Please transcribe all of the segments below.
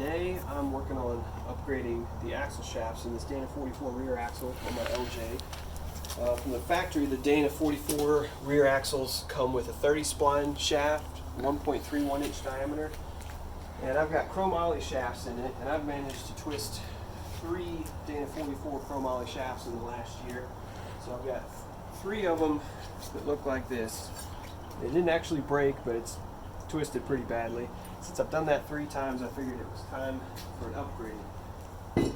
Today I'm working on upgrading the axle shafts in this Dana 44 rear axle on my LJ. From the factory, the Dana 44 rear axles come with a 30 spline shaft, 1.31 inch diameter, and I've got chrome ollie shafts in it, and I've managed to twist 3 Dana 44 chrome ollie shafts in the last year. So I've got 3 of them that look like this. They didn't actually break, but it's twisted pretty badly. Since I've done that 3 times, I figured it was time for an upgrade.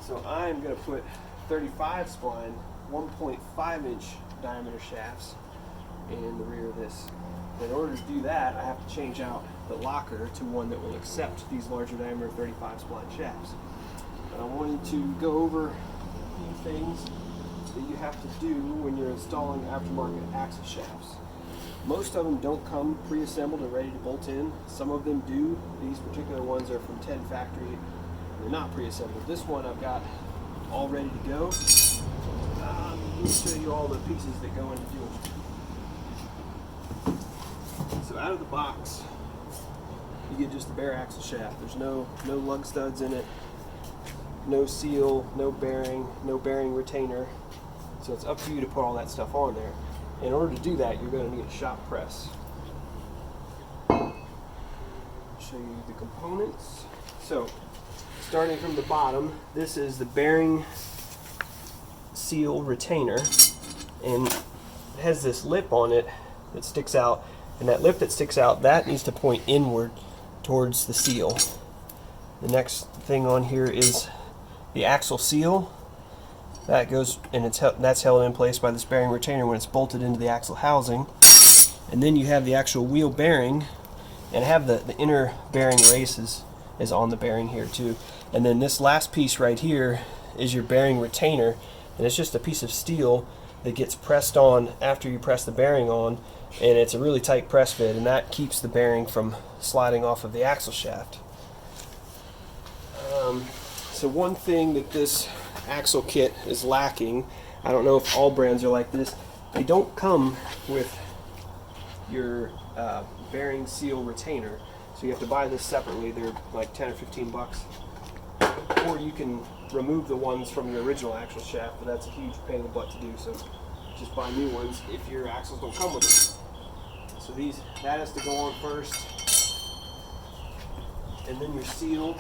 So I'm going to put 35 spline, 1.5 inch diameter shafts in the rear of this. In order to do that, I have to change out the locker to one that will accept these larger diameter 35 spline shafts. And I wanted to go over a few things that you have to do when you're installing aftermarket axle shafts. Most of them don't come pre-assembled and ready to bolt in. Some of them do. These particular ones are from 10 factory. They're not pre-assembled. This one I've got all ready to go. Let me show you all the pieces that go into doing it. So out of the box, you get just the bare axle shaft. There's no lug studs in it, no seal, no bearing retainer. So it's up to you to put all that stuff on there. In order to do that, you're going to need a shop press. I'll show you the components. So, starting from the bottom, this is the bearing seal retainer, and it has this lip on it that sticks out, and that lip that sticks out, that needs to point inward towards the seal. The next thing on here is the axle seal. That goes, and that's held in place by this bearing retainer when it's bolted into the axle housing. And then you have the actual wheel bearing, and have the inner bearing race is on the bearing here too. And then this last piece right here is your bearing retainer, and it's just a piece of steel that gets pressed on after you press the bearing on, and it's a really tight press fit, and that keeps the bearing from sliding off of the axle shaft. So one thing that this axle kit is lacking, I don't know if all brands are like this, they don't come with your bearing seal retainer, so you have to buy this separately. They're like 10 or 15 bucks, or you can remove the ones from your original axle shaft, but that's a huge pain in the butt to do, so just buy new ones if your axles don't come with them. So that has to go on first, and then your seal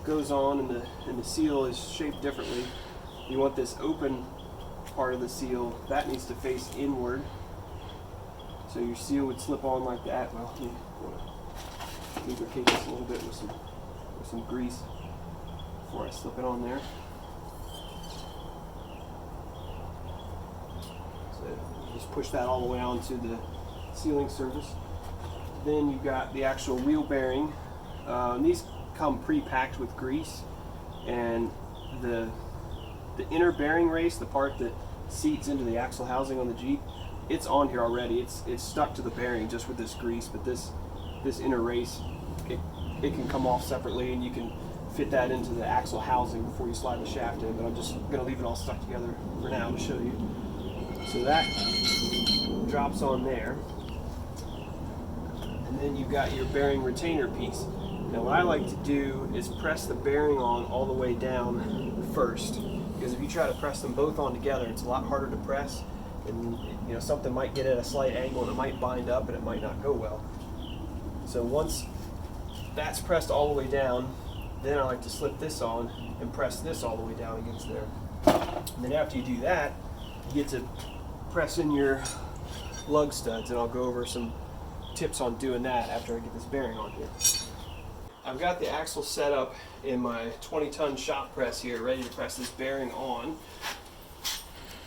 goes on, and the seal is shaped differently. You want this open part of the seal, that needs to face inward, so your seal would slip on like that. Well, you want to lubricate this a little bit with some grease before I slip it on there. So just push that all the way onto the sealing surface. Then you've got the actual wheel bearing. These come pre-packed with grease, and the inner bearing race, the part that seats into the axle housing on the Jeep, it's on here already. It's stuck to the bearing just with this grease, but this inner race, it can come off separately, and you can fit that into the axle housing before you slide the shaft in, but I'm just going to leave it all stuck together for now to show you. So that drops on there, and then you've got your bearing retainer piece. Now what I like to do is press the bearing on all the way down first, because if you try to press them both on together, it's a lot harder to press, and something might get at a slight angle and it might bind up and it might not go well. So once that's pressed all the way down, then I like to slip this on and press this all the way down against there. And then after you do that, you get to press in your lug studs, and I'll go over some tips on doing that after I get this bearing on here. I've got the axle set up in my 20-ton shop press here, ready to press this bearing on.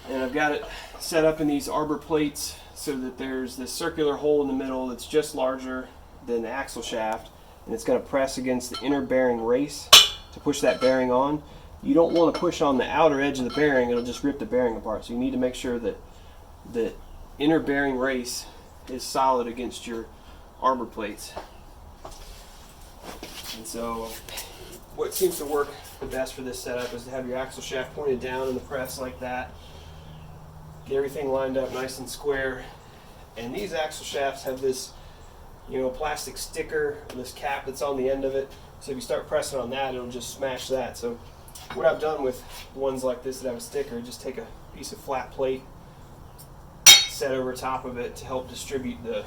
And I've got it set up in these arbor plates so that there's this circular hole in the middle that's just larger than the axle shaft, and it's going to press against the inner bearing race to push that bearing on. You don't want to push on the outer edge of the bearing, it'll just rip the bearing apart. So you need to make sure that the inner bearing race is solid against your arbor plates. And so what seems to work the best for this setup is to have your axle shaft pointed down in the press like that. Get everything lined up nice and square. And these axle shafts have this plastic sticker, this cap that's on the end of it, So if you start pressing on that, it'll just smash that. So what I've done with ones like this that have a sticker, just take a piece of flat plate, set over top of it to help distribute the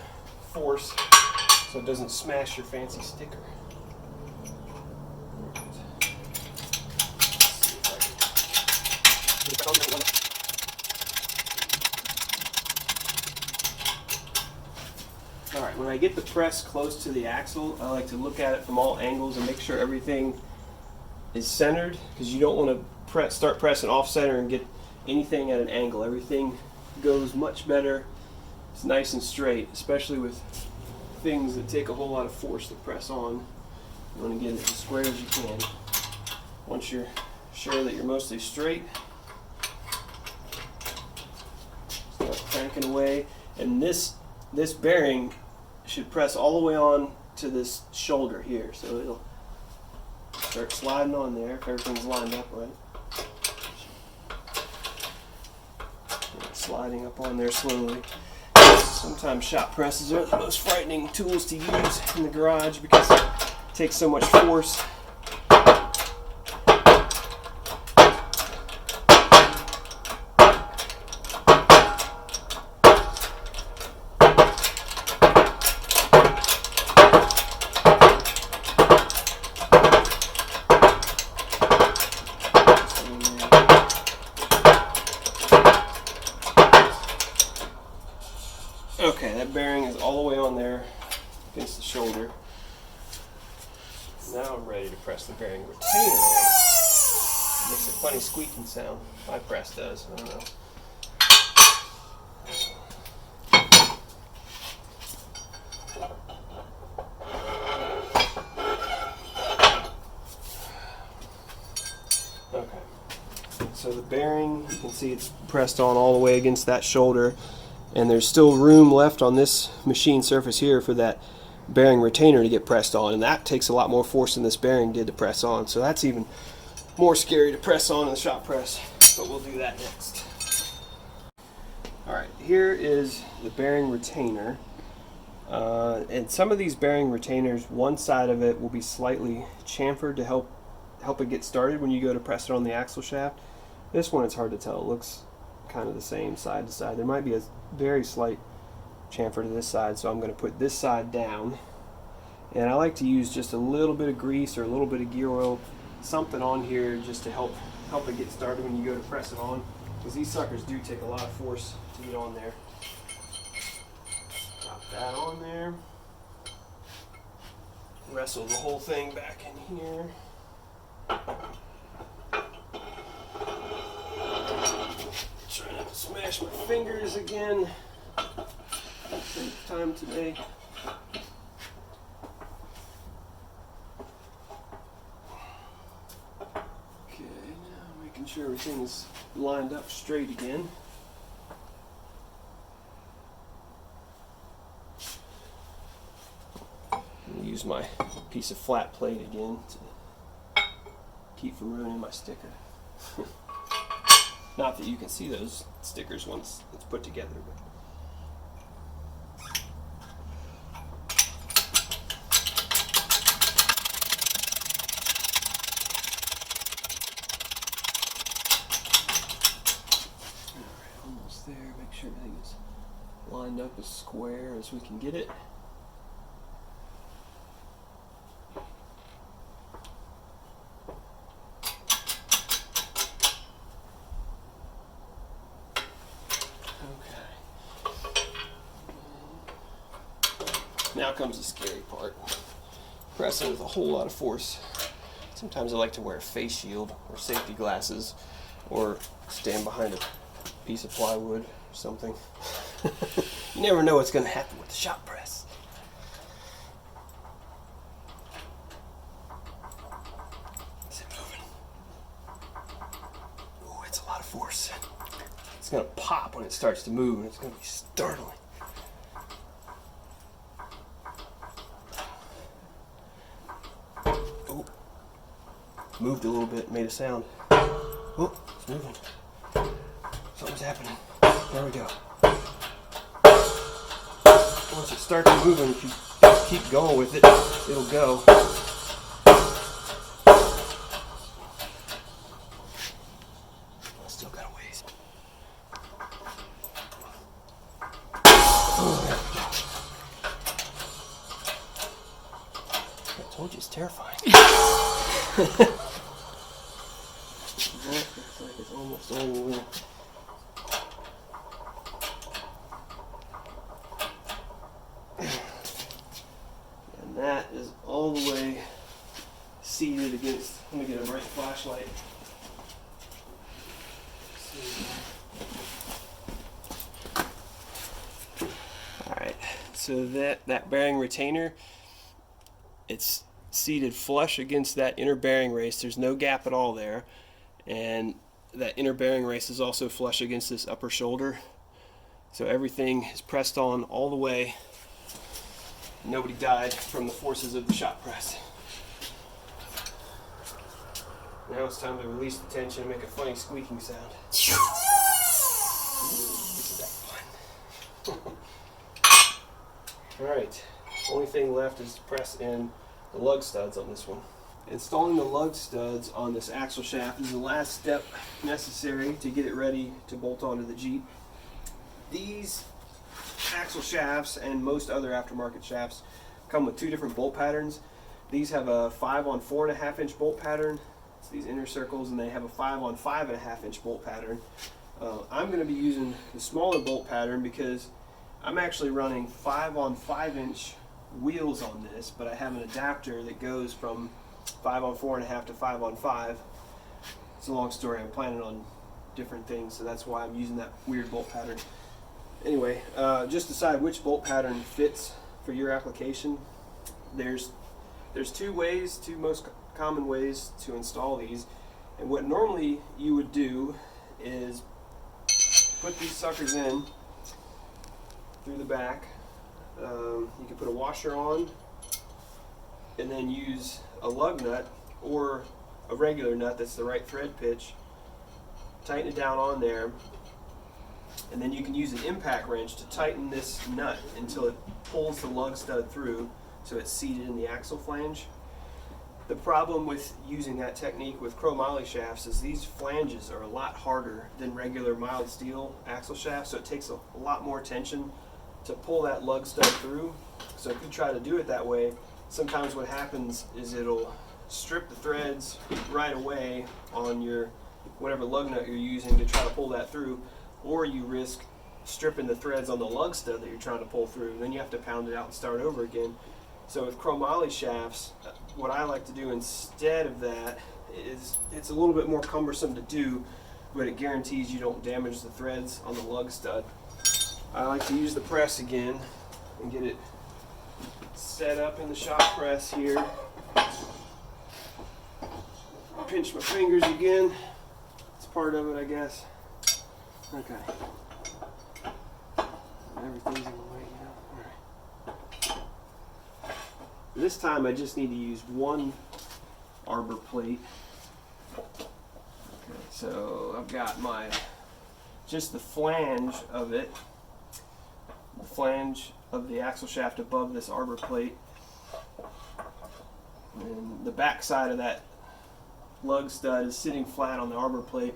force so it doesn't smash your fancy sticker. Alright, when I get the press close to the axle, I like to look at it from all angles and make sure everything is centered, because you don't want to start pressing off center and get anything at an angle. Everything goes much better. It's nice and straight, especially with things that take a whole lot of force to press on. You want to get it as square as you can. Once you're sure that you're mostly straight, start cranking away. And this bearing should press all the way on to this shoulder here, so it'll start sliding on there if everything's lined up right. Sliding up on there slowly. Sometimes shop presses are the most frightening tools to use in the garage because it takes so much force. Okay, that bearing is all the way on there against the shoulder. Now I'm ready to press the bearing retainer on. It makes a funny squeaking sound. My press does, I don't know. Okay, so the bearing, you can see it's pressed on all the way against that shoulder. And there's still room left on this machine surface here for that bearing retainer to get pressed on, and that takes a lot more force than this bearing did to press on, so that's even more scary to press on in the shop press, but we'll do that next. Alright, here is the bearing retainer, and some of these bearing retainers, one side of it will be slightly chamfered to help it get started when you go to press it on the axle shaft. This one, it's hard to tell. It looks kind of the same side to side. There might be a very slight chamfer to this side, so I'm going to put this side down, and I like to use just a little bit of grease or a little bit of gear oil, something on here just to help it get started when you go to press it on, because these suckers do take a lot of force to get on there. Drop that on there, wrestle the whole thing back in here. Trying not to smash my fingers again. Take time today. Okay, now making sure everything is lined up straight again. I'm going to use my piece of flat plate again to keep from ruining my sticker. Not that you can see those stickers once it's put together. But alright, almost there. Make sure everything is lined up as square as we can get it. Now comes the scary part. Pressing with a whole lot of force. Sometimes I like to wear a face shield or safety glasses or stand behind a piece of plywood or something. You never know what's going to happen with the shop press. Is it moving? Oh, it's a lot of force. It's going to pop when it starts to move, and it's going to be startling. Moved a little bit, made a sound. Oh, it's moving. Something's happening. There we go. Once it starts moving, if you keep going with it, it'll go. fine. That looks like it's almost all the way. And that is all the way seated against, let me get a bright flashlight. Alright, so that bearing retainer, it's seated flush against that inner bearing race. There's no gap at all there. And that inner bearing race is also flush against this upper shoulder. So everything is pressed on all the way. Nobody died from the forces of the shop press. Now it's time to release the tension and make a funny squeaking sound. Alright, only thing left is to press in the lug studs on this one. Installing the lug studs on this axle shaft is the last step necessary to get it ready to bolt onto the Jeep. These axle shafts and most other aftermarket shafts come with two different bolt patterns. These have a 5 on 4.5 inch bolt pattern. It's these inner circles, and they have a 5 on 5.5 inch bolt pattern. I'm going to be using the smaller bolt pattern because I'm actually running 5 on 5 inch wheels on this, but I have an adapter that goes from 5 on 4.5 to 5 on 5. It's a long story. I'm planning on different things, so that's why I'm using that weird bolt pattern. Anyway, just decide which bolt pattern fits for your application. There's two most common ways to install these, and what normally you would do is put these suckers in through the back. You can put a washer on and then use a lug nut or a regular nut that's the right thread pitch, tighten it down on there, and then you can use an impact wrench to tighten this nut until it pulls the lug stud through so it's seated in the axle flange. The problem with using that technique with chromoly shafts is these flanges are a lot harder than regular mild steel axle shafts, so it takes a lot more tension to pull that lug stud through. So if you try to do it that way, sometimes what happens is it'll strip the threads right away on your whatever lug nut you're using to try to pull that through, or you risk stripping the threads on the lug stud that you're trying to pull through. Then you have to pound it out and start over again. So with chromoly shafts, what I like to do instead of that is, it's a little bit more cumbersome to do, but it guarantees you don't damage the threads on the lug stud. I like to use the press again and get it set up in the shop press here. Pinch my fingers again. It's part of it, I guess. Okay. Everything's in the way now. Alright. This time I just need to use one arbor plate. Okay, so I've got just the flange of it. The flange of the axle shaft above this arbor plate, and the back side of that lug stud is sitting flat on the arbor plate.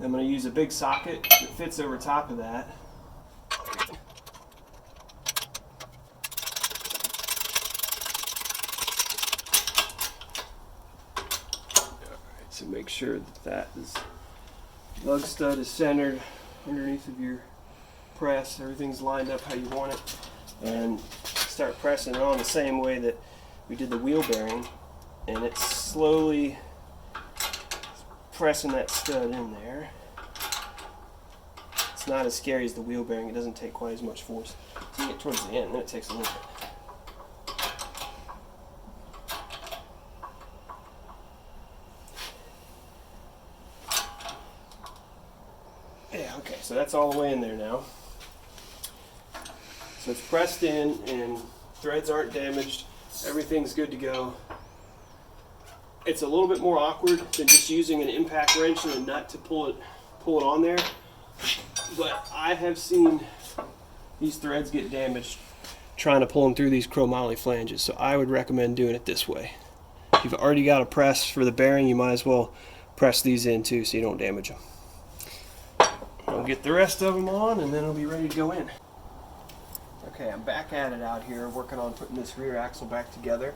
I'm going to use a big socket that fits over top of that. Alright, so make sure that lug stud is centered underneath of your press. Everything's lined up how you want it, and start pressing it on the same way that we did the wheel bearing, and it's slowly pressing that stud in there. It's not as scary as the wheel bearing. It doesn't take quite as much force. So you get towards the end, then it takes a little bit. Yeah, okay, so that's all the way in there now. So it's pressed in and threads aren't damaged. Everything's good to go. It's a little bit more awkward than just using an impact wrench and a nut to pull it on there. But I have seen these threads get damaged trying to pull them through these chromoly flanges. So I would recommend doing it this way. If you've already got a press for the bearing, you might as well press these in too so you don't damage them. I'll get the rest of them on and then it'll be ready to go in. Okay, I'm back at it out here working on putting this rear axle back together.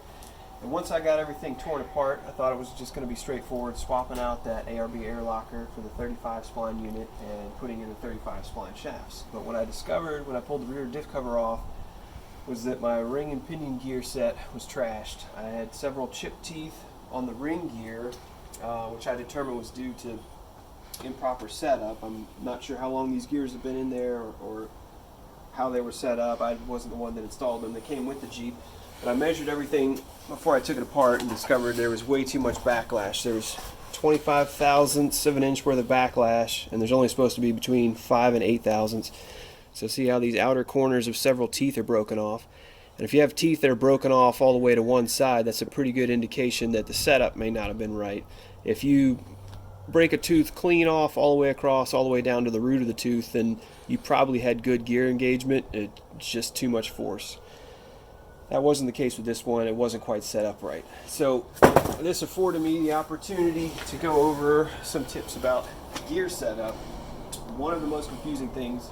And once I got everything torn apart, I thought it was just going to be straightforward, swapping out that ARB air locker for the 35 spline unit and putting in the 35 spline shafts. But what I discovered when I pulled the rear diff cover off was that my ring and pinion gear set was trashed. I had several chipped teeth on the ring gear, which I determined was due to improper setup. I'm not sure how long these gears have been in there or how they were set up. I wasn't the one that installed them. They came with the Jeep. But I measured everything before I took it apart and discovered there was way too much backlash. There was 25 thousandths of an inch worth of backlash, and there's only supposed to be between 5 and 8 thousandths. So see how these outer corners of several teeth are broken off. And if you have teeth that are broken off all the way to one side, that's a pretty good indication that the setup may not have been right. If you break a tooth clean off all the way across, all the way down to the root of the tooth, then you probably had good gear engagement. It's just too much force. That wasn't the case with this one. It wasn't quite set up right. So this afforded me the opportunity to go over some tips about gear setup. One of the most confusing things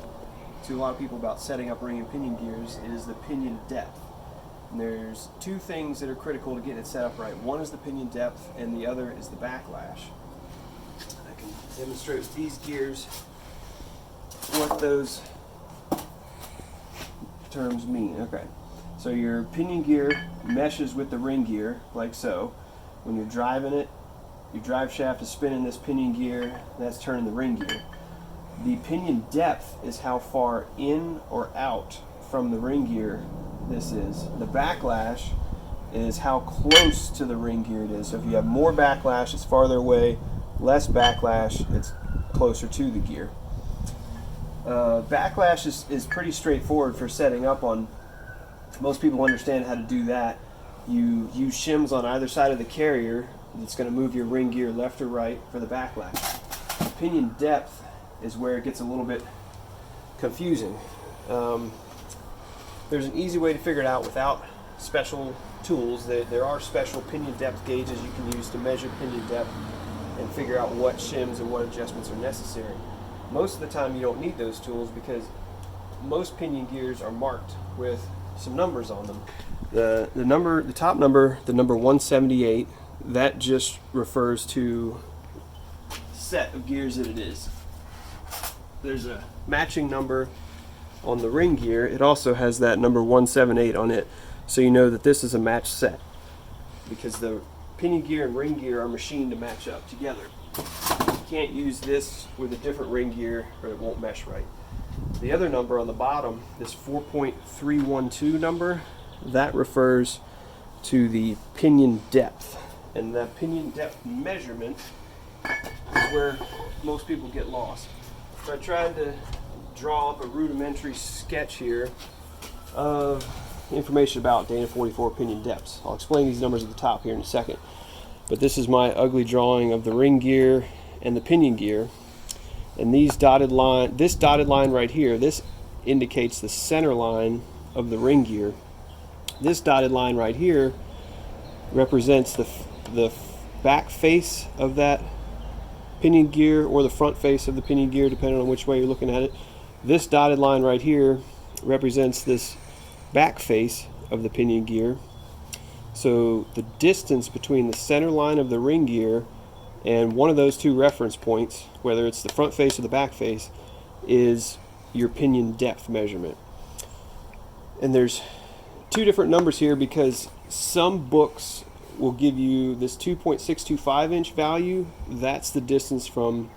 to a lot of people about setting up ring and pinion gears is the pinion depth. And there's two things that are critical to getting it set up right. One is the pinion depth, and the other is the backlash. I can demonstrate with these gears what those terms mean. Okay. So your pinion gear meshes with the ring gear, like so. When you're driving it, your drive shaft is spinning this pinion gear, that's turning the ring gear. The pinion depth is how far in or out from the ring gear this is. The backlash is how close to the ring gear it is. So if you have more backlash, it's farther away. Less backlash, it's closer to the gear. Backlash is pretty straightforward for setting up on. Most people understand how to do that. You use shims on either side of the carrier that's going to move your ring gear left or right for the backlash. The pinion depth is where it gets a little bit confusing. There's an easy way to figure it out without special tools. There are special pinion depth gauges you can use to measure pinion depth and figure out what shims and what adjustments are necessary. Most of the time you don't need those tools because most pinion gears are marked with some numbers on them. The top number, the number 178, that just refers to set of gears that it is. There's a matching number on the ring gear. It also has that number 178 on it, so you know that this is a matched set because the pinion gear and ring gear are machined to match up together. You can't use this with a different ring gear or it won't mesh right. The other number on the bottom, this 4.312 number, that refers to the pinion depth. And that pinion depth measurement is where most people get lost. So I tried to draw up a rudimentary sketch here of information about Dana 44 pinion depths. I'll explain these numbers at the top here in a second. But this is my ugly drawing of the ring gear and the pinion gear. And this dotted line right here, this indicates the center line of the ring gear. This dotted line right here represents the back face of that pinion gear or the front face of the pinion gear, depending on which way you're looking at it. This dotted line right here represents this back face of the pinion gear. So the distance between the center line of the ring gear and one of those two reference points, whether it's the front face or the back face, is your pinion depth measurement. And there's two different numbers here because some books will give you this 2.625 inch value. That's the distance from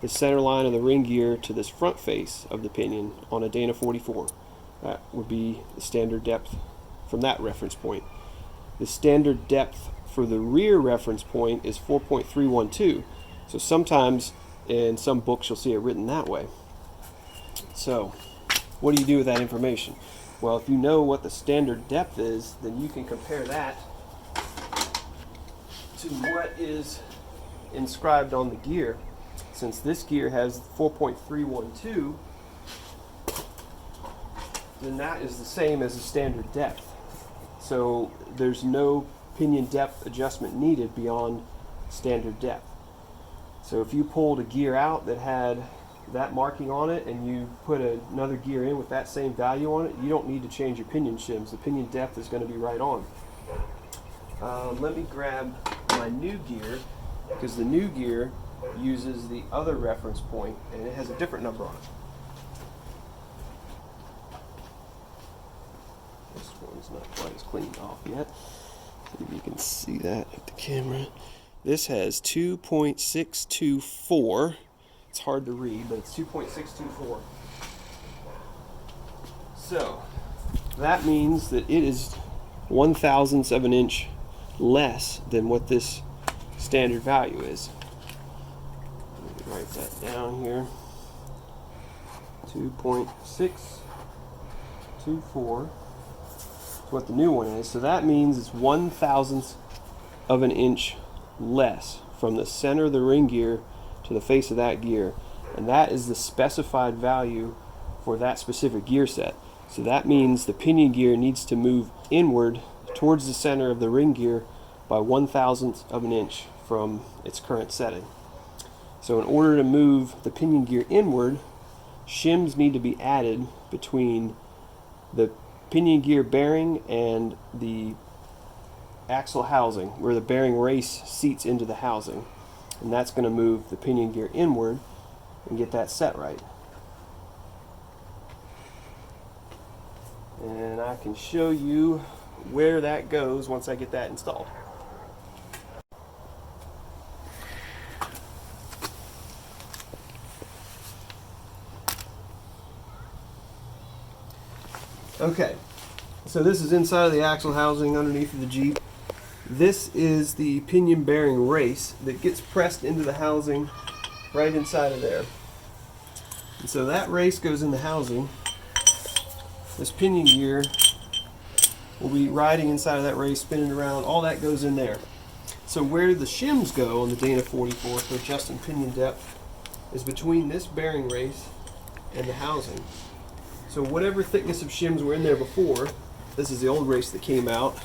the center line of the ring gear to this front face of the pinion on a Dana 44. That would be the standard depth from that reference point. The standard depth for the rear reference point is 4.312. So sometimes in some books you'll see it written that way. So what do you do with that information? Well, if you know what the standard depth is, then you can compare that to what is inscribed on the gear. Since this gear has 4.312, then that is the same as the standard depth. So there's no pinion depth adjustment needed beyond standard depth. So if you pulled a gear out that had that marking on it and you put another gear in with that same value on it, you don't need to change your pinion shims. The pinion depth is going to be right on. Let me grab my new gear, because the new gear uses the other reference point and it has a different number on it. This one's not quite as cleaned off yet. See if you can see that with the camera. This has 2.624. It's hard to read, but it's 2.624. So that means that it is 1/1000th of an inch less than what this standard value is. Let me write that down here. 2.624 is what the new one is. So that means it's 1/1000th of an inch less from the center of the ring gear to the face of that gear. And that is the specified value for that specific gear set. So that means the pinion gear needs to move inward towards the center of the ring gear by 1/1000th of an inch from its current setting. So in order to move the pinion gear inward, shims need to be added between the pinion gear bearing and the axle housing, where the bearing race seats into the housing. And that's going to move the pinion gear inward and get that set right. And I can show you where that goes once I get that installed. Okay, so this is inside of the axle housing underneath of the Jeep. This is the pinion bearing race that gets pressed into the housing right inside of there. And so that race goes in the housing. This pinion gear will be riding inside of that race, spinning around. All that goes in there. So where the shims go on the Dana 44 for adjusting pinion depth is between this bearing race and the housing. So whatever thickness of shims were in there before, this is the old race that came out,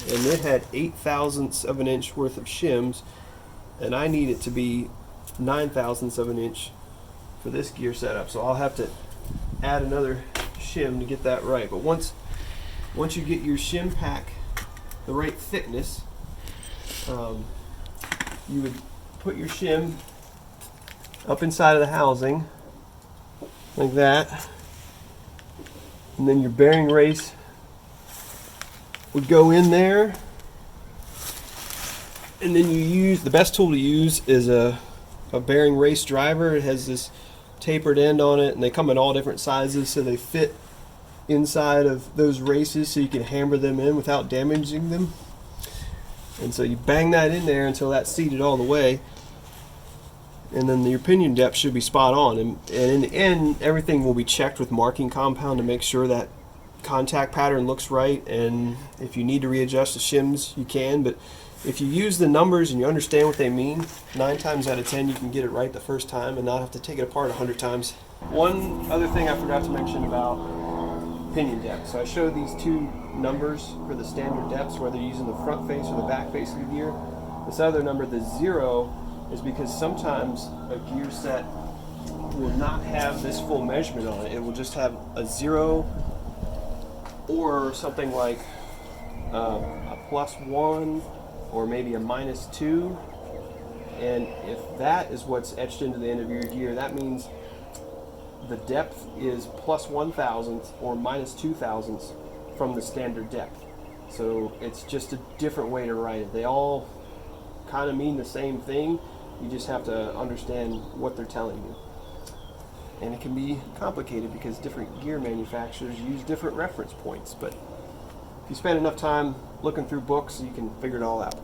and it had 0.08 of an inch worth of shims, and I need it to be 0.09 of an inch for this gear setup. So I'll have to add another shim to get that right. But once you get your shim pack the right thickness, you would put your shim up inside of the housing like that, and then your bearing race would go in there, and then you use the best tool to use is a bearing race driver. It has this tapered end on it, and they come in all different sizes, so they fit inside of those races, so you can hammer them in without damaging them. And so you bang that in there until that's seated all the way, and then your pinion depth should be spot on. And in the end, everything will be checked with marking compound to make sure that contact pattern looks right. And if you need to readjust the shims, you can. But if you use the numbers and you understand what they mean, 9 times out of 10 you can get it right the first time and not have to take it apart 100 times. One other thing I forgot to mention about pinion depth. So I showed these two numbers for the standard depths, whether you're using the front face or the back face of the gear. This other number, the 0, is because sometimes a gear set will not have this full measurement on it. It will just have a 0 or something like a +1 or maybe a -2. And if that is what's etched into the end of your gear, that means the depth is +1/1000th or -2/1000th from the standard depth. So it's just a different way to write it. They all kind of mean the same thing. You just have to understand what they're telling you. And it can be complicated because different gear manufacturers use different reference points. But if you spend enough time looking through books, you can figure it all out.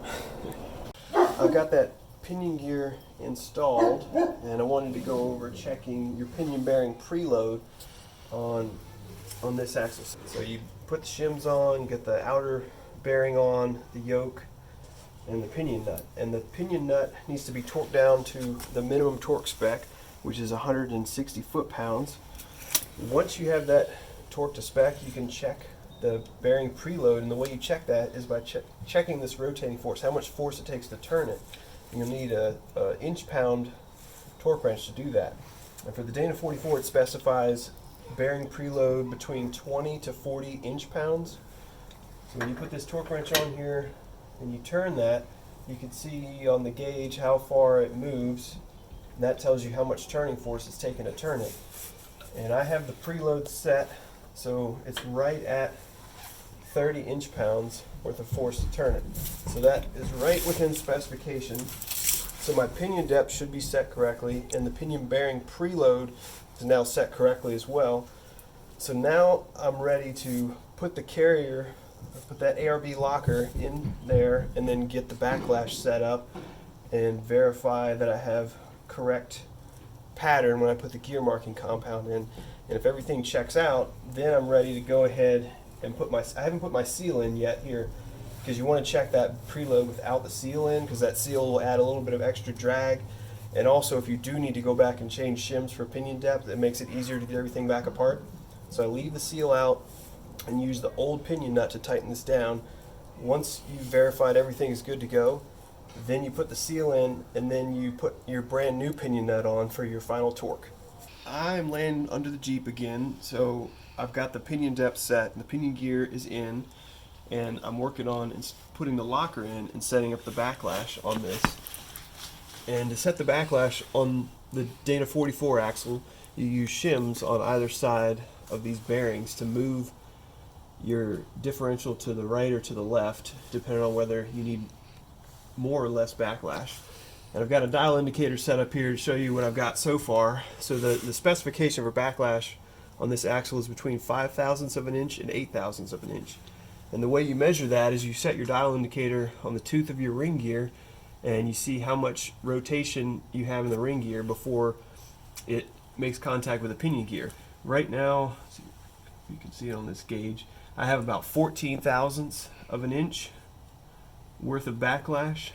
I've got that pinion gear installed, and I wanted to go over checking your pinion bearing preload on this axle. So you put the shims on, get the outer bearing on, the yoke, and the pinion nut. And the pinion nut needs to be torqued down to the minimum torque spec, which is 160 foot-pounds. Once you have that torque to spec, you can check the bearing preload, and the way you check that is by checking this rotating force, how much force it takes to turn it. And you'll need a inch-pound torque wrench to do that. And for the Dana 44, it specifies bearing preload between 20 to 40 inch-pounds. So when you put this torque wrench on here, and you turn that, you can see on the gauge how far it moves, and that tells you how much turning force it's taking to turn it. And I have the preload set, so it's right at 30 inch-pounds worth of force to turn it. So that is right within specification. So my pinion depth should be set correctly, and the pinion bearing preload is now set correctly as well. So now I'm ready to put the carrier, put that ARB locker in there, and then get the backlash set up and verify that I have correct pattern when I put the gear marking compound in. And if everything checks out, then I'm ready to go ahead and I haven't put my seal in yet here, because you want to check that preload without the seal in, because that seal will add a little bit of extra drag. And also, if you do need to go back and change shims for pinion depth, it makes it easier to get everything back apart. So I leave the seal out and use the old pinion nut to tighten this down. Once you've verified everything is good to go, then you put the seal in, and then you put your brand new pinion nut on for your final torque. I'm laying under the Jeep again, so I've got the pinion depth set, and the pinion gear is in, and I'm working on putting the locker in and setting up the backlash on this. And to set the backlash on the Dana 44 axle, you use shims on either side of these bearings to move your differential to the right or to the left, depending on whether you need more or less backlash. And I've got a dial indicator set up here to show you what I've got so far. So the specification for backlash on this axle is between 5 thousandths of an inch and 8 thousandths of an inch. And the way you measure that is you set your dial indicator on the tooth of your ring gear, and you see how much rotation you have in the ring gear before it makes contact with the pinion gear. Right now, you can see it on this gauge, I have about 14 thousandths of an inch worth of backlash.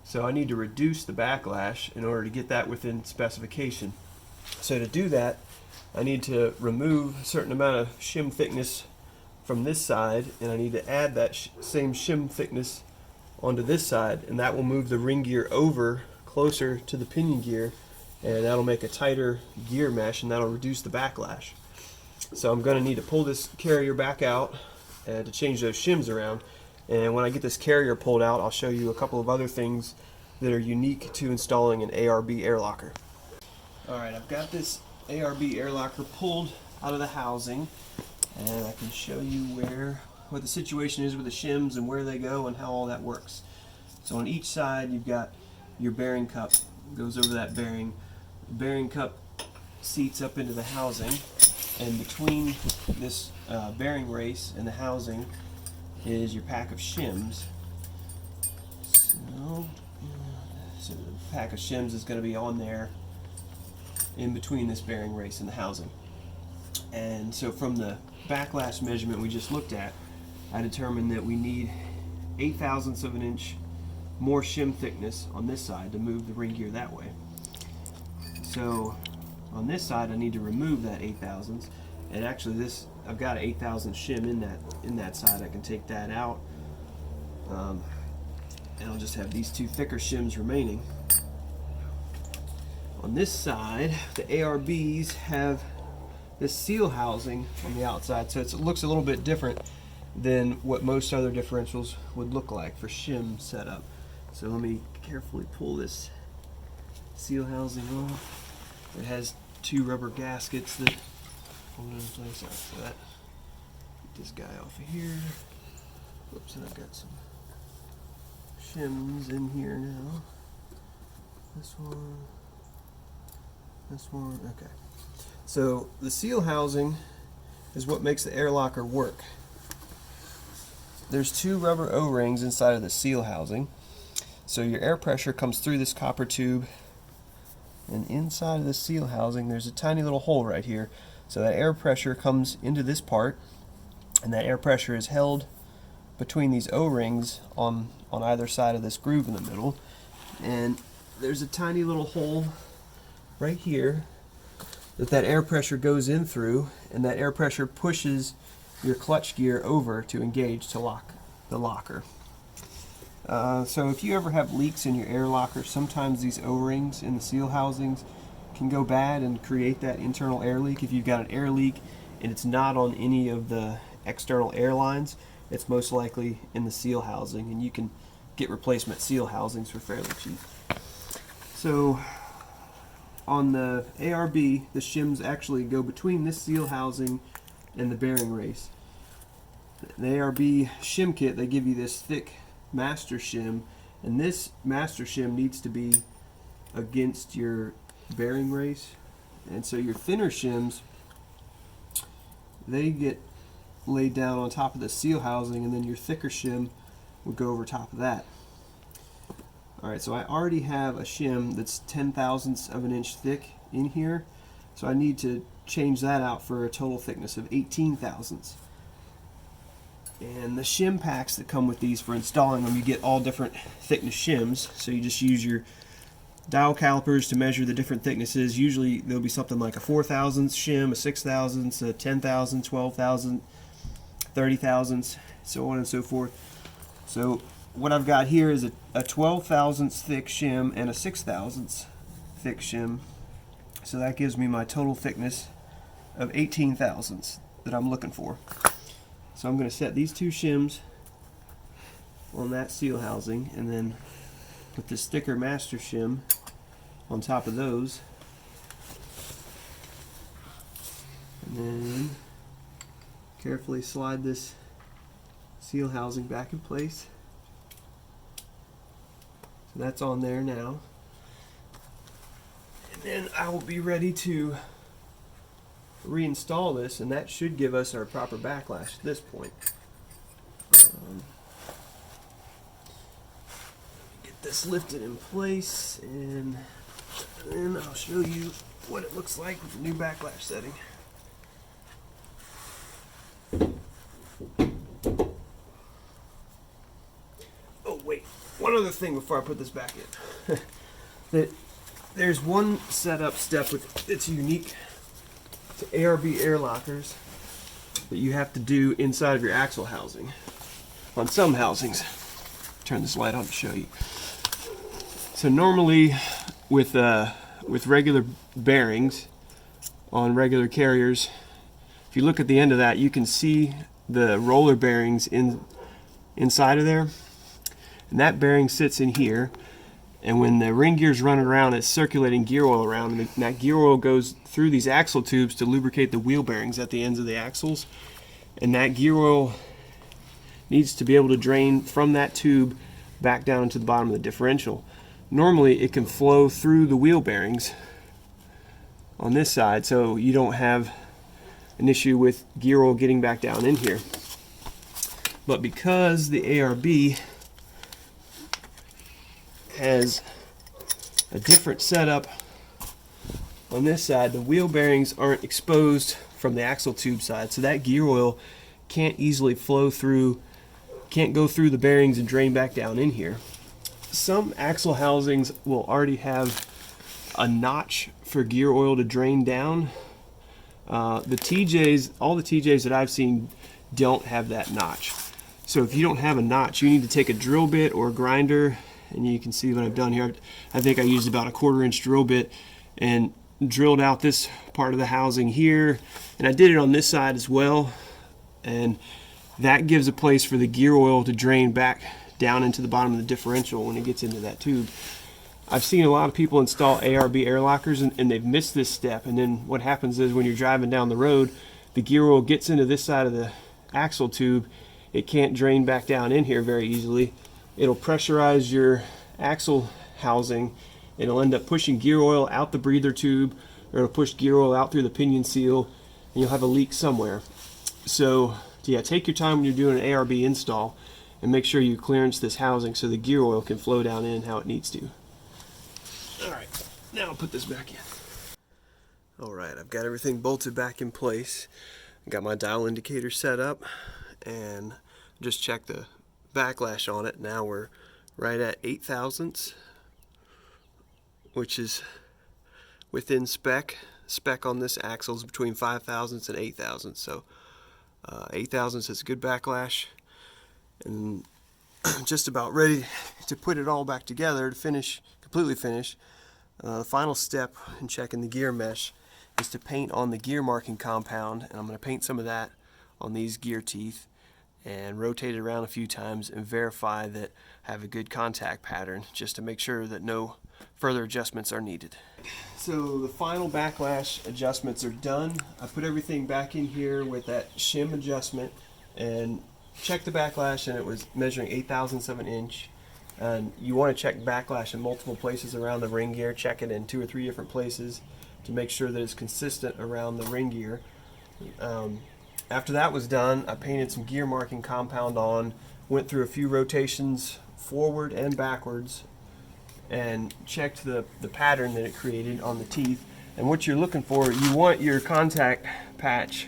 So I need to reduce the backlash in order to get that within specification. So to do that, I need to remove a certain amount of shim thickness from this side, and I need to add that same shim thickness onto this side, and that will move the ring gear over closer to the pinion gear, and that'll make a tighter gear mesh, and that'll reduce the backlash. So I'm going to need to pull this carrier back out to change those shims around. And when I get this carrier pulled out, I'll show you a couple of other things that are unique to installing an ARB air locker. Alright, I've got this ARB air locker pulled out of the housing, and I can show you what the situation is with the shims and where they go and how all that works. So on each side you've got your bearing cup, goes over that bearing. The bearing cup seats up into the housing, and between this bearing race and the housing is your pack of shims. So the pack of shims is going to be on there in between this bearing race and the housing. And so from the backlash measurement we just looked at, I determined that we need 8 thousandths of an inch more shim thickness on this side to move the ring gear that way. So on this side I need to remove that 8 thousandths, and actually I've got an 8 thousandths shim in that side. I can take that out, and I'll just have these two thicker shims remaining. On this side, the ARBs have this seal housing on the outside, so it looks a little bit different than what most other differentials would look like for shim setup. So let me carefully pull this seal housing off. It has two rubber gaskets that hold it in place after that. Get this guy off of here. Oops, and I've got some shims in here now. This one, okay. So the seal housing is what makes the air locker work. There's two rubber O-rings inside of the seal housing. So your air pressure comes through this copper tube, and inside of the seal housing there's a tiny little hole right here. So that air pressure comes into this part, and that air pressure is held between these O-rings on either side of this groove in the middle. And there's a tiny little hole right here that air pressure goes in through, and that air pressure pushes your clutch gear over to engage to lock the locker. So if you ever have leaks in your air locker, sometimes these O-rings in the seal housings can go bad and create that internal air leak. If you've got an air leak and it's not on any of the external air lines, it's most likely in the seal housing, and you can get replacement seal housings for fairly cheap. So on the ARB, the shims actually go between this seal housing and the bearing race. The ARB shim kit, they give you this thick master shim, and this master shim needs to be against your bearing race. And so your thinner shims, they get laid down on top of the seal housing, and then your thicker shim would go over top of that. Alright, so I already have a shim that's 10/1000ths of an inch thick in here, so I need to change that out for a total thickness of 18/1000ths. And the shim packs that come with these, for installing them, you get all different thickness shims, so you just use your dial calipers to measure the different thicknesses. Usually there'll be something like a 4/1000ths shim, a 6/1000ths, a 10/1000, 12/1000, 30/1000ths, so on and so forth. So what I've got here is a 12/1000ths thick shim and a 6/1000ths thick shim. So that gives me my total thickness of 18/1000ths that I'm looking for. So I'm going to set these two shims on that seal housing, and then put this thicker master shim on top of those, and then carefully slide this seal housing back in place. So that's on there now, and then I will be ready to reinstall this, and that should give us our proper backlash at this point. Get this lifted in place, and then I'll show you what it looks like with the new backlash setting. Oh wait, one other thing before I put this back in. There's one setup step that's unique to ARB air lockers that you have to do inside of your axle housing. On some housings, turn this light on to show you. So normally with regular bearings on regular carriers, if you look at the end of that, you can see the roller bearings inside of there, and that bearing sits in here. And when the ring gear's running around, it's circulating gear oil around, and that gear oil goes through these axle tubes to lubricate the wheel bearings at the ends of the axles. And that gear oil needs to be able to drain from that tube back down into the bottom of the differential. Normally it can flow through the wheel bearings on this side, so you don't have an issue with gear oil getting back down in here. But because the ARB has a different setup on this side, the wheel bearings aren't exposed from the axle tube side, so that gear oil can't easily flow through, can't go through the bearings and drain back down in here. Some axle housings will already have a notch for gear oil to drain down. The TJs, all the TJs that I've seen don't have that notch. So if you don't have a notch, you need to take a drill bit or a grinder, and you can see what I've done here. I think I used about a 1/4 inch drill bit and drilled out this part of the housing here, and I did it on this side as well, and that gives a place for the gear oil to drain back down into the bottom of the differential when it gets into that tube. I've seen a lot of people install ARB air lockers and they've missed this step, and then what happens is when you're driving down the road, the gear oil gets into this side of the axle tube. It can't drain back down in here very easily. It'll pressurize your axle housing. It'll end up pushing gear oil out the breather tube, or it'll push gear oil out through the pinion seal, and you'll have a leak somewhere. So yeah, take your time when you're doing an ARB install and make sure you clearance this housing so the gear oil can flow down in how it needs to. Alright, now I'll put this back in. Alright, I've got everything bolted back in place. I got my dial indicator set up and just checked the backlash on it. Now we're right at 8/1000ths, which is within spec. Spec on this axle is between 5/1000ths and 8/1000ths, so 8/1000ths is a good backlash, and just about ready to put it all back together to finish, completely finish. The final step in checking the gear mesh is to paint on the gear marking compound, and I'm going to paint some of that on these gear teeth and rotate it around a few times and verify that I have a good contact pattern, just to make sure that no further adjustments are needed. So the final backlash adjustments are done. I put everything back in here with that shim adjustment and checked the backlash, and it was measuring 0.008 of an inch. And you want to check backlash in multiple places around the ring gear. Check it in 2 or 3 different places to make sure that it's consistent around the ring gear. After that was done, I painted some gear marking compound on, went through a few rotations forward and backwards, and checked the pattern that it created on the teeth. And what you're looking for, you want your contact patch.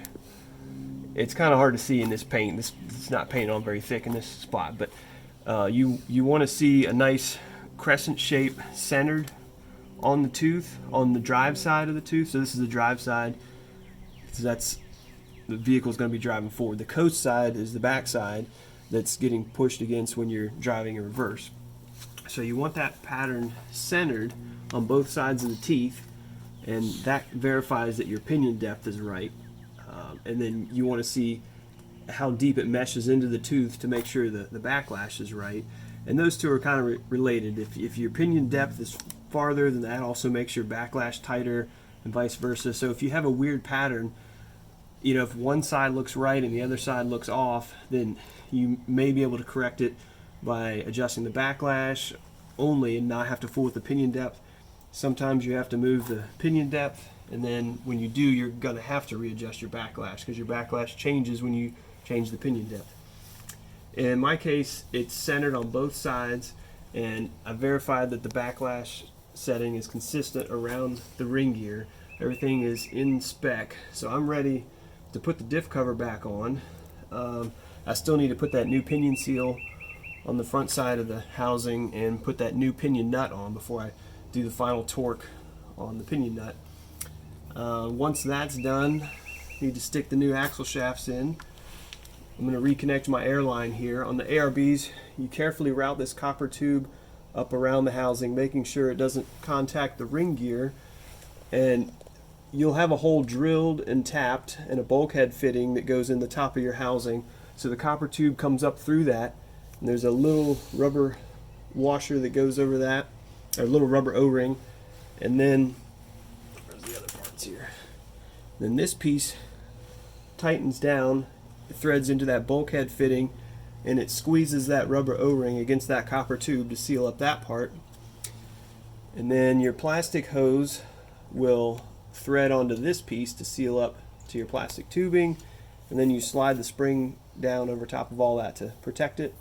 It's kind of hard to see in this paint. It's not painted on very thick in this spot, but you want to see a nice crescent shape centered on the tooth, on the drive side of the tooth. So this is the drive side, so that's the vehicle's going to be driving forward. The coast side is the back side that's getting pushed against when you're driving in reverse. So you want that pattern centered on both sides of the teeth, and that verifies that your pinion depth is right. And then you want to see how deep it meshes into the tooth to make sure the backlash is right. And those two are kind of related. If your pinion depth is farther, then that also makes your backlash tighter, and vice versa. So if you have a weird pattern, you know, if one side looks right and the other side looks off, then you may be able to correct it by adjusting the backlash only and not have to fool with the pinion depth. Sometimes you have to move the pinion depth, and then when you do, you're going to have to readjust your backlash, because your backlash changes when you change the pinion depth. In my case, it's centered on both sides, and I verified that the backlash setting is consistent around the ring gear. Everything is in spec, so I'm ready to put the diff cover back on. I still need to put that new pinion seal on the front side of the housing and put that new pinion nut on before I do the final torque on the pinion nut. Once that's done, I need to stick the new axle shafts in. I'm going to reconnect my airline here. On the ARBs, you carefully route this copper tube up around the housing, making sure it doesn't contact the ring gear, and you'll have a hole drilled and tapped and a bulkhead fitting that goes in the top of your housing. So the copper tube comes up through that, and there's a little rubber washer that goes over that, or a little rubber O-ring, and then where's the other parts here? Then this piece tightens down, it threads into that bulkhead fitting, and it squeezes that rubber O-ring against that copper tube to seal up that part. And then your plastic hose will thread onto this piece to seal up to your plastic tubing, and then you slide the spring down over top of all that to protect it.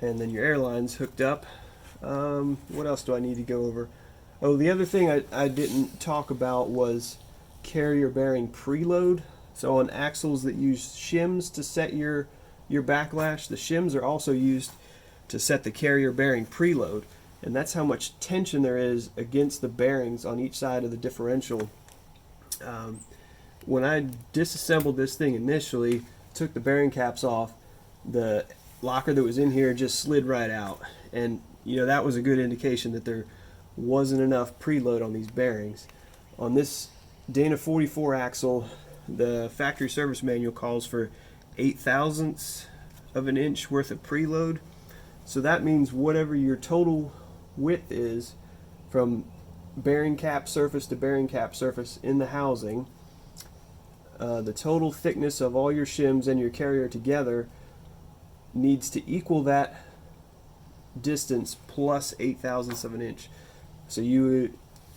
And then your airline's hooked up. What else do I need to go over? Oh, the other thing I didn't talk about was carrier bearing preload. So on axles that use shims to set your backlash, the shims are also used to set the carrier bearing preload, and that's how much tension there is against the bearings on each side of the differential. When I disassembled this thing initially, took the bearing caps off, the locker that was in here just slid right out, and you know, that was a good indication that there wasn't enough preload on these bearings. On this Dana 44 axle, the factory service manual calls for 0.008 of an inch worth of preload. So that means whatever your total width is from bearing cap surface to bearing cap surface in the housing, the total thickness of all your shims and your carrier together needs to equal that distance plus 0.008 of an inch. So you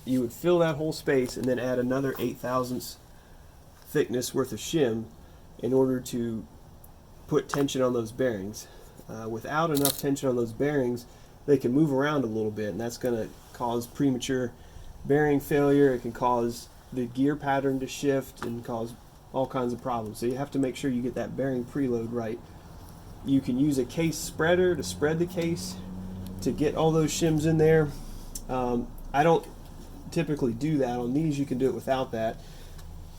would fill that whole space and then add another 0.008 thickness worth of shim in order to put tension on those bearings. Without enough tension on those bearings, they can move around a little bit, and that's going to cause premature bearing failure. It can cause the gear pattern to shift and cause all kinds of problems. So you have to make sure you get that bearing preload right. You can use a case spreader to spread the case to get all those shims in there. I don't typically do that. On these you can do it without that.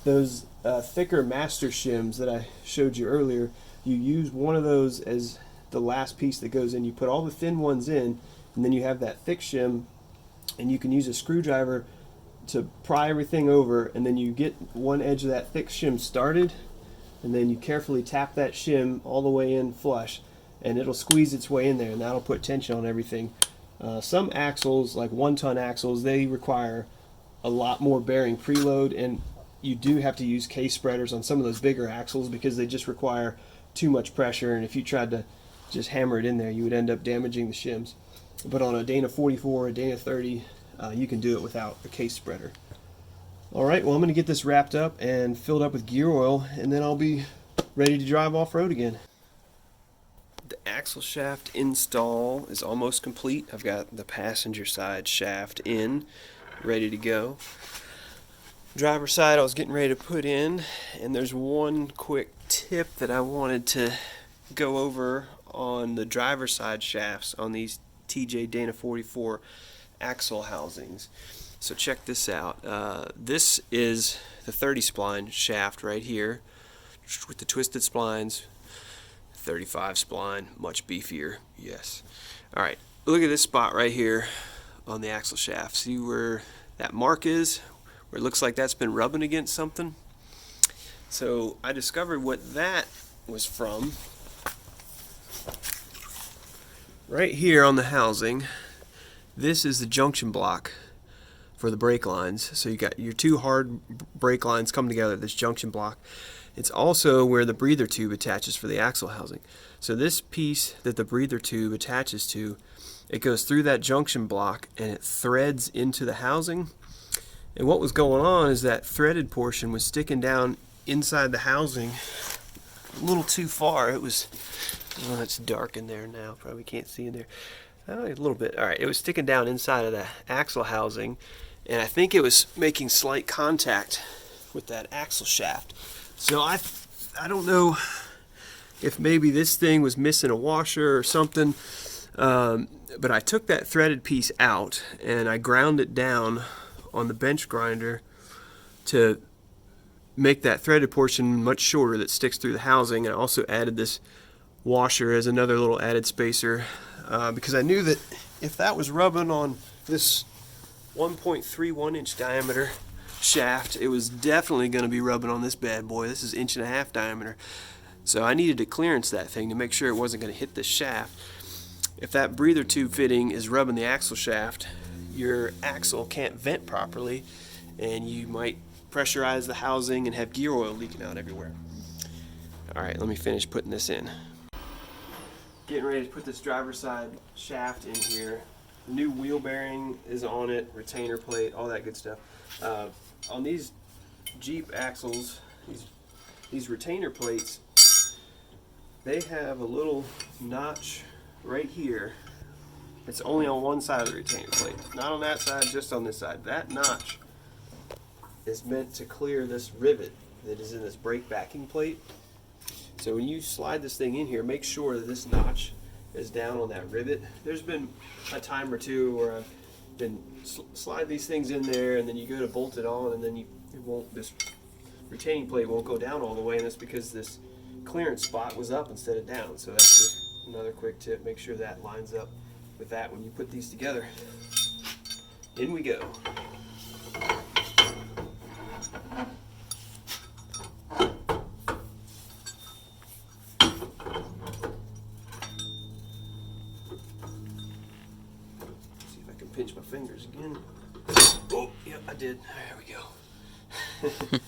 Those thicker master shims that I showed you earlier, you use one of those as the last piece that goes in. You put all the thin ones in, and then you have that thick shim, and you can use a screwdriver to pry everything over, and then you get one edge of that thick shim started, and then you carefully tap that shim all the way in flush, and it'll squeeze its way in there, and that'll put tension on everything. Some axles, like 1-ton axles, they require a lot more bearing preload, and you do have to use case spreaders on some of those bigger axles because they just require too much pressure, and if you tried to just hammer it in there, you would end up damaging the shims. But on a Dana 44 or a Dana 30, you can do it without a case spreader. Alright, well, I'm going to get this wrapped up and filled up with gear oil, and then I'll be ready to drive off-road again. The axle shaft install is almost complete. I've got the passenger side shaft in, ready to go. Driver side I was getting ready to put in, and there's one quick tip that I wanted to go over on the driver side shafts on these TJ Dana 44 axle housings. So check this out. This is the 30 spline shaft right here with the twisted splines. 35 spline, much beefier, yes. Alright, look at this spot right here on the axle shaft. See where that mark is? Where it looks like that's been rubbing against something? So I discovered what that was from. Right here on the housing, this is the junction block for the brake lines. So you got your two hard brake lines come together, this junction block. It's also where the breather tube attaches for the axle housing. So this piece that the breather tube attaches to, it goes through that junction block and it threads into the housing. And what was going on is that threaded portion was sticking down inside the housing a little too far. It was, oh, it's dark in there now, probably can't see in there. A little bit. Alright, it was sticking down inside of the axle housing, and I think it was making slight contact with that axle shaft. So I don't know if maybe this thing was missing a washer or something, but I took that threaded piece out and I ground it down on the bench grinder to make that threaded portion much shorter that sticks through the housing. And I also added this washer as another little added spacer because I knew that if that was rubbing on this 1.31 inch diameter shaft, it was definitely going to be rubbing on this bad boy. This is 1.5 inch diameter, so I needed to clearance that thing to make sure it wasn't going to hit this shaft. If that breather tube fitting is rubbing the axle shaft, your axle can't vent properly, and you might pressurize the housing and have gear oil leaking out everywhere. Alright, let me finish putting this in. Getting ready to put this driver's side shaft in here. The new wheel bearing is on it, retainer plate, all that good stuff. On these Jeep axles, these retainer plates, they have a little notch right here. It's only on one side of the retainer plate, not on that side, just on this side. That notch is meant to clear this rivet that is in this brake backing plate. So when you slide this thing in here, make sure that this notch is down on that rivet. There's been a time or two where I've been slide these things in there, and then you go to bolt it on, and then this retaining plate won't go down all the way, and that's because this clearance spot was up instead of down. So that's just another quick tip. Make sure that lines up with that when you put these together. In we go. Pinch my fingers again. Oh, yep, I did. There we go.